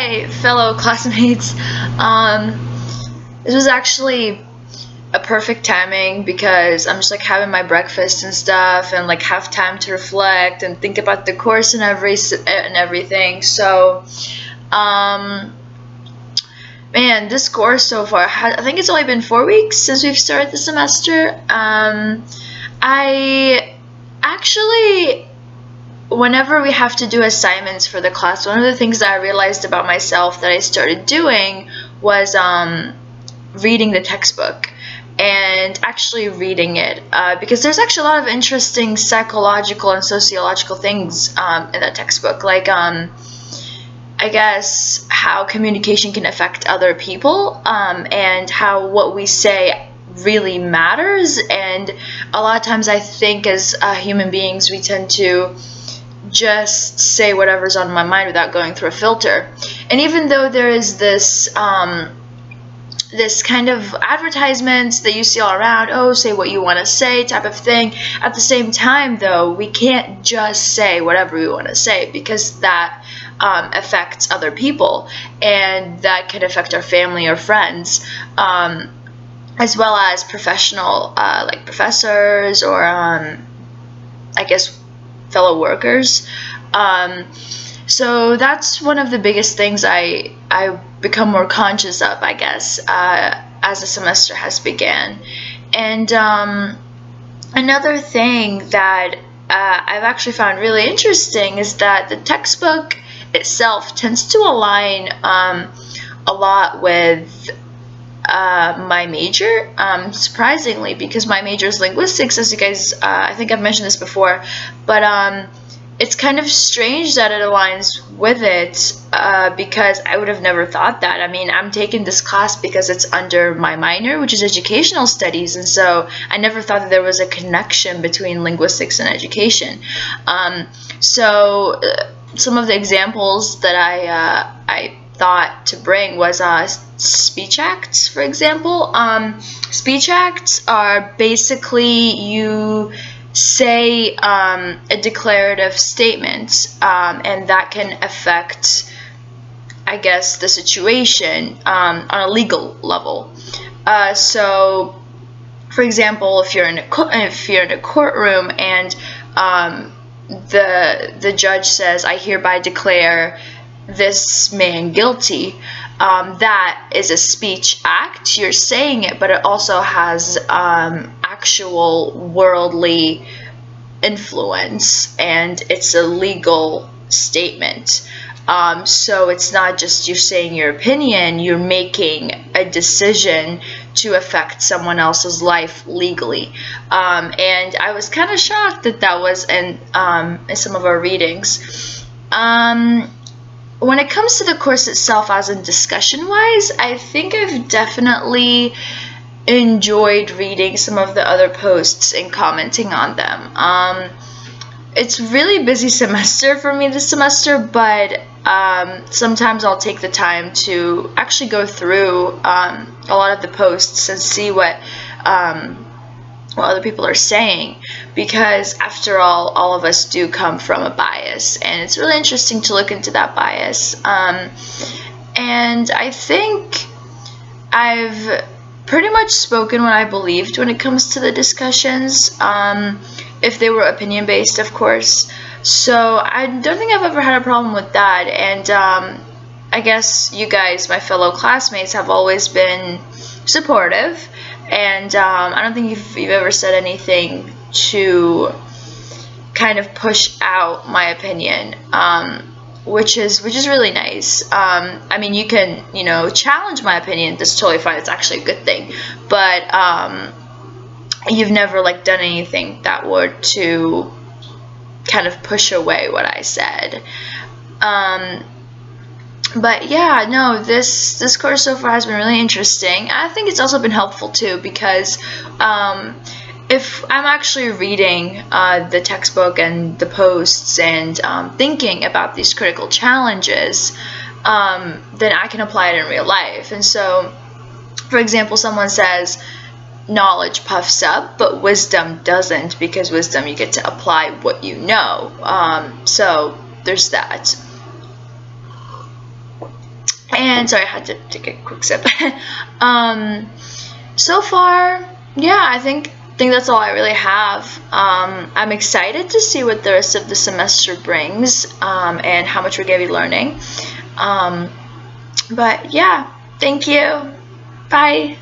my fellow classmates. This was actually a perfect timing because I'm just like having my breakfast and stuff, and like have time to reflect and think about the course and everything. So, man, this course so far, I think it's only been 4 weeks since we've started the semester. I actually, whenever we have to do assignments for the class, one of the things that I realized about myself that I started doing was reading the textbook and actually reading it, because there's actually a lot of interesting psychological and sociological things in that textbook, like I guess how communication can affect other people, and how what we say really matters. And a lot of times I think as human beings we tend to just say whatever's on my mind without going through a filter. And even though there is this this kind of advertisements that you see all around, oh, say what you want to say type of thing, at the same time though, we can't just say whatever we want to say, because that affects other people, and that could affect our family or friends, as well as professional, like professors or I guess fellow workers. So that's one of the biggest things I become more conscious of, I guess, as the semester has began. And another thing that I've actually found really interesting is that the textbook itself tends to align a lot with my major, surprisingly, because my major is linguistics, as you guys, I think I've mentioned this before, but it's kind of strange that it aligns with it, because I would have never thought that. I mean, I'm taking this class because it's under my minor, which is educational studies, and so I never thought that there was a connection between linguistics and education. So some of the examples that I thought to bring was speech acts, for example. Speech acts are basically you say a declarative statement, and that can affect, I guess, the situation on a legal level. So, for example, if you're in a courtroom and the judge says, "I hereby declare this man guilty," that is a speech act. You're saying it, but it also has actual worldly influence, and it's a legal statement. So it's not just you saying your opinion, you're making a decision to affect someone else's life legally. And I was kind of shocked that that was in some of our readings. When it comes to the course itself, as in discussion-wise, I think I've definitely enjoyed reading some of the other posts and commenting on them. It's really busy semester for me this semester, but sometimes I'll take the time to actually go through a lot of the posts and see what other people are saying, because after all of us do come from a bias, and it's really interesting to look into that bias. And I think I've pretty much spoken what I believed when it comes to the discussions, if they were opinion based, of course. So I don't think I've ever had a problem with that. And I guess you guys, my fellow classmates, have always been supportive, and I don't think you've ever said anything to kind of push out my opinion, which is really nice. I mean, you can, challenge my opinion. That's totally fine. It's actually a good thing. But you've never done anything that would to kind of push away what I said. But yeah, no, this course so far has been really interesting. I think it's also been helpful too, because if I'm actually reading the textbook and the posts and thinking about these critical challenges, then I can apply it in real life. And so, for example, someone says knowledge puffs up, but wisdom doesn't, because wisdom, you get to apply what you know. So there's that. And sorry, I had to take a quick sip. So far, yeah, I think that's all I really have. I'm excited to see what the rest of the semester brings, and how much we're going to be learning. But yeah, thank you. Bye.